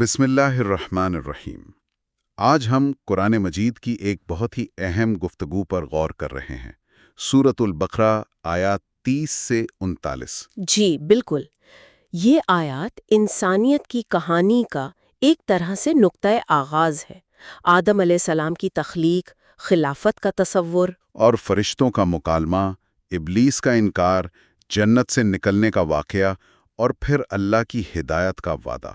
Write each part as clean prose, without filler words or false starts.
بسم اللہ الرحمن الرحیم۔ آج ہم قرآن مجید کی ایک بہت ہی اہم گفتگو پر غور کر رہے ہیں۔ سورۃ البقرہ آیات 30 سے 39۔ جی بالکل، یہ آیات انسانیت کی کہانی کا ایک طرح سے نقطۂ آغاز ہے۔ آدم علیہ السلام کی تخلیق، خلافت کا تصور، اور فرشتوں کا مکالمہ، ابلیس کا انکار، جنت سے نکلنے کا واقعہ، اور پھر اللہ کی ہدایت کا وعدہ،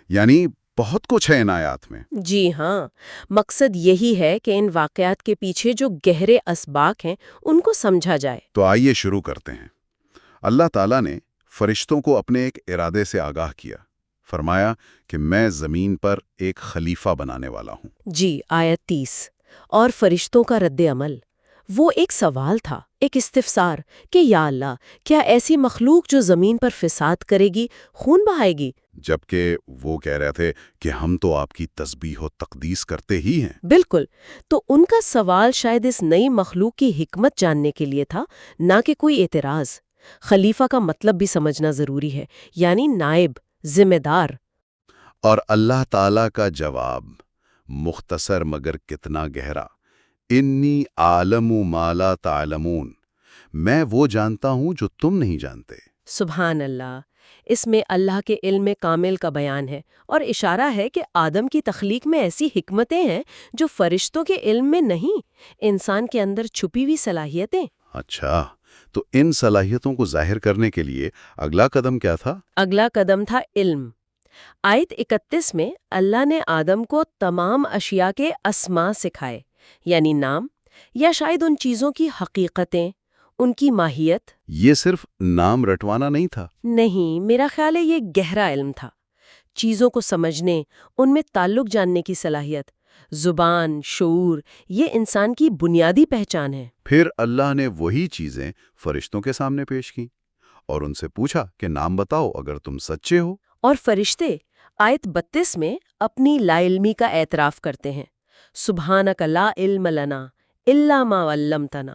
یعنی بہت کچھ ہے ان آیات میں۔ جی ہاں، مقصد یہی ہے کہ ان واقعات کے پیچھے جو گہرے اسباق ہیں ان کو سمجھا جائے۔ تو آئیے شروع کرتے ہیں۔ اللہ تعالیٰ نے فرشتوں کو اپنے ایک ارادے سے آگاہ کیا، فرمایا کہ میں زمین پر ایک خلیفہ بنانے والا ہوں۔ جی آیت 30۔ اور فرشتوں کا رد عمل، وہ ایک سوال تھا، ایک استفسار کہ یا اللہ، کیا ایسی مخلوق جو زمین پر فساد کرے گی، خون بہائے گی؟ جبکہ وہ کہہ رہے تھے کہ ہم تو آپ کی تسبیح و تقدیس کرتے ہی ہیں۔ بالکل، تو ان کا سوال شاید اس نئی مخلوق کی حکمت جاننے کے لیے تھا، نہ کہ کوئی اعتراض۔ خلیفہ کا مطلب بھی سمجھنا ضروری ہے، یعنی نائب، ذمہ دار۔ اور اللہ تعالیٰ کا جواب مختصر مگر کتنا گہرا، انی عالم ما لا تعلمون، میں وہ جانتا ہوں جو تم نہیں جانتے۔ سبحان اللہ، اس میں اللہ کے علم کامل کا بیان ہے اور اشارہ ہے کہ آدم کی تخلیق میں ایسی حکمتیں ہیں جو فرشتوں کے علم میں نہیں، انسان کے اندر چھپی ہوئی صلاحیتیں۔ اچھا، تو ان صلاحیتوں کو ظاہر کرنے کے لیے اگلا قدم کیا تھا؟ اگلا قدم تھا علم۔ آیت 31 میں اللہ نے آدم کو تمام اشیاء کے اسماء سکھائے، یعنی نام، یا شاید ان چیزوں کی حقیقتیں، ان کی ماہیت۔ یہ صرف نام رٹوانا نہیں تھا۔ نہیں، میرا خیال ہے یہ گہرا علم تھا، چیزوں کو سمجھنے، ان میں تعلق جاننے کی صلاحیت، زبان، شعور، یہ انسان کی بنیادی پہچان ہے۔ پھر اللہ نے وہی چیزیں فرشتوں کے سامنے پیش کی اور ان سے پوچھا کہ نام بتاؤ اگر تم سچے ہو۔ اور فرشتے آیت 32 میں اپنی لا علمی کا اعتراف کرتے ہیں۔ سبحانک لا علم لنا الا ما علمتنا،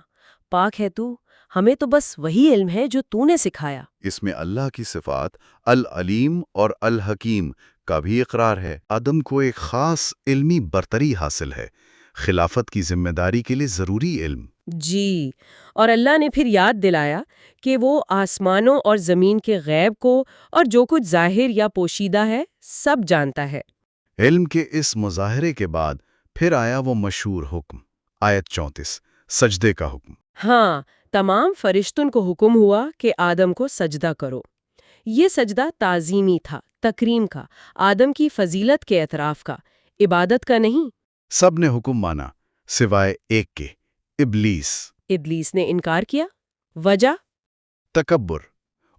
پاک ہے تو، ہمیں تو بس وہی علم ہے جو تو نے سکھایا۔ اس میں اللہ کی صفات العلیم اور الحکیم کا بھی اقرار ہے۔ آدم کو ایک خاص علمی برتری حاصل ہے، خلافت کی ذمہ داری کے لیے ضروری علم۔ جی، اور اللہ نے پھر یاد دلایا کہ وہ آسمانوں اور زمین کے غیب کو اور جو کچھ ظاہر یا پوشیدہ ہے سب جانتا ہے۔ علم کے اس مظاہرے کے بعد پھر آیا وہ مشہور حکم، آیت 34، سجدے کا حکم۔ ہاں، تمام فرشتوں کو حکم ہوا کہ آدم کو سجدہ کرو۔ یہ سجدہ تعظیمی تھا، تکریم کا، آدم کی فضیلت کے اعتراف کا، عبادت کا نہیں۔ سب نے حکم مانا سوائے ایک کے، ابلیس۔ ابلیس نے انکار کیا، وجہ؟ تکبر۔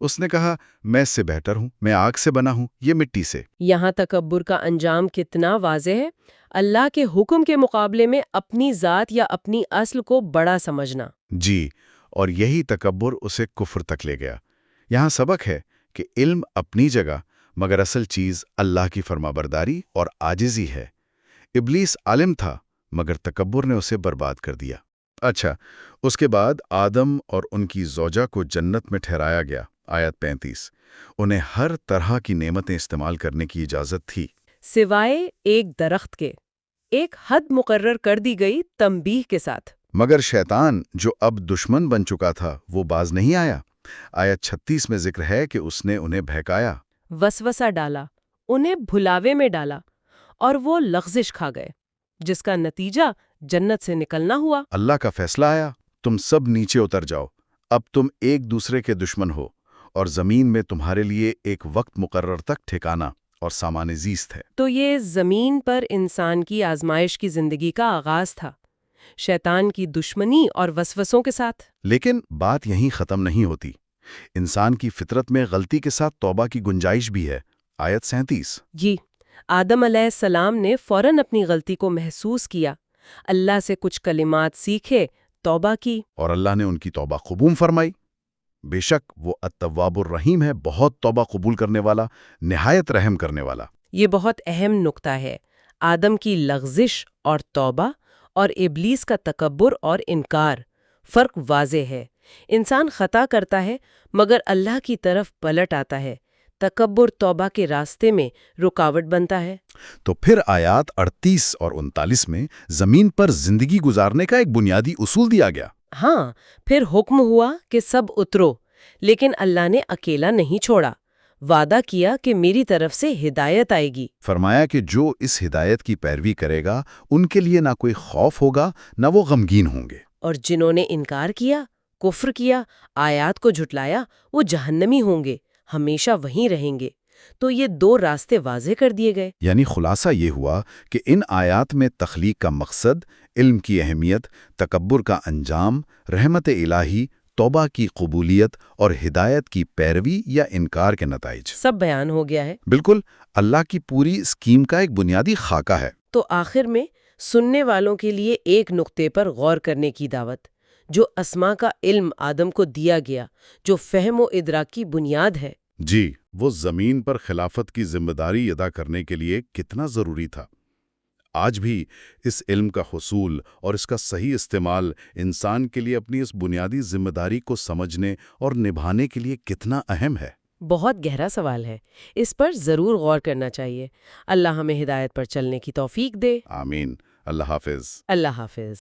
اس نے کہا میں اس سے بہتر ہوں، میں آگ سے بنا ہوں، یہ مٹی سے۔ یہاں تکبر کا انجام کتنا واضح ہے، اللہ کے حکم کے مقابلے میں اپنی ذات یا اپنی اصل کو بڑا سمجھنا۔ جی، اور یہی تکبر اسے کفر تک لے گیا۔ یہاں سبق ہے کہ علم اپنی جگہ، مگر اصل چیز اللہ کی فرمانبرداری اور عاجزی ہے۔ ابلیس عالم تھا، مگر تکبر نے اسے برباد کر دیا۔ اچھا، اس کے بعد آدم اور ان کی زوجہ کو جنت میں ٹھہرایا گیا، آیت 35۔ انہیں ہر طرح کی نعمتیں استعمال کرنے کی اجازت تھی، سوائے ایک درخت کے۔ ایک حد مقرر کر دی گئی تنبیہ کے ساتھ۔ مگر شیطان جو اب دشمن بن چکا تھا وہ باز نہیں آیا۔ آیت 36 میں ذکر ہے کہ اس نے انہیں بہکایا، وسوسہ ڈالا، انہیں بھلاوے میں ڈالا، اور وہ لغزش کھا گئے، جس کا نتیجہ جنت سے نکلنا ہوا۔ اللہ کا فیصلہ آیا، تم سب نیچے اتر جاؤ، اب تم ایک دوسرے کے دشمن ہو، اور زمین میں تمہارے لیے ایک وقت مقرر تک ٹھکانہ اور سامان زیست ہے۔ تو یہ زمین پر انسان کی آزمائش کی زندگی کا آغاز تھا، شیطان کی دشمنی اور وسوسوں کے ساتھ۔ لیکن بات یہیں ختم نہیں ہوتی، انسان کی فطرت میں غلطی کے ساتھ توبہ کی گنجائش بھی ہے، آیت 37۔ جی، آدم علیہ السلام نے فوراً اپنی غلطی کو محسوس کیا، اللہ سے کچھ کلمات سیکھے، توبہ کی، اور اللہ نے ان کی توبہ قبول فرمائی۔ بے شک وہ التواب الرحیم ہے، بہت توبہ قبول کرنے والا، نہایت رحم کرنے والا۔ یہ بہت اہم نکتہ ہے۔ آدم کی لغزش اور توبہ اور ابلیس کا تکبر اور انکار، فرق واضح ہے۔ انسان خطا کرتا ہے مگر اللہ کی طرف پلٹ آتا ہے، تکبر توبہ کے راستے میں رکاوٹ بنتا ہے۔ تو پھر آیات 38 اور 39 میں زمین پر زندگی گزارنے کا ایک بنیادی اصول دیا گیا۔ ہاں، پھر حکم ہوا کہ سب اترو، لیکن اللہ نے اکیلا نہیں چھوڑا، وعدہ کیا کہ میری طرف سے ہدایت آئے گی۔ فرمایا کہ جو اس ہدایت کی پیروی کرے گا ان کے لیے نہ کوئی خوف ہوگا نہ وہ غمگین ہوں گے۔ اور جنہوں نے انکار کیا، کفر کیا، آیات کو جھٹلایا، وہ جہنمی ہوں گے، ہمیشہ وہیں رہیں گے۔ تو یہ دو راستے واضح کر دیے گئے۔ یعنی خلاصہ یہ ہوا کہ ان آیات میں تخلیق کا مقصد، علم کی اہمیت، تکبر کا انجام، رحمت الہی، توبہ کی قبولیت اور ہدایت کی پیروی یا انکار کے نتائج سب بیان ہو گیا ہے۔ بالکل اللہ کی پوری اسکیم کا ایک بنیادی خاکہ ہے۔ تو آخر میں سننے والوں کے لیے ایک نقطے پر غور کرنے کی دعوت، جو اسما کا علم آدم کو دیا گیا، جو فہم و ادراک کی بنیاد ہے۔ جی، وہ زمین پر خلافت کی ذمہ داری ادا کرنے کے لیے کتنا ضروری تھا۔ آج بھی اس علم کا حصول اور اس کا صحیح استعمال انسان کے لیے اپنی اس بنیادی ذمہ داری کو سمجھنے اور نبھانے کے لیے کتنا اہم ہے۔ بہت گہرا سوال ہے، اس پر ضرور غور کرنا چاہیے۔ اللہ ہمیں ہدایت پر چلنے کی توفیق دے۔ آمین۔ اللہ حافظ۔ اللہ حافظ۔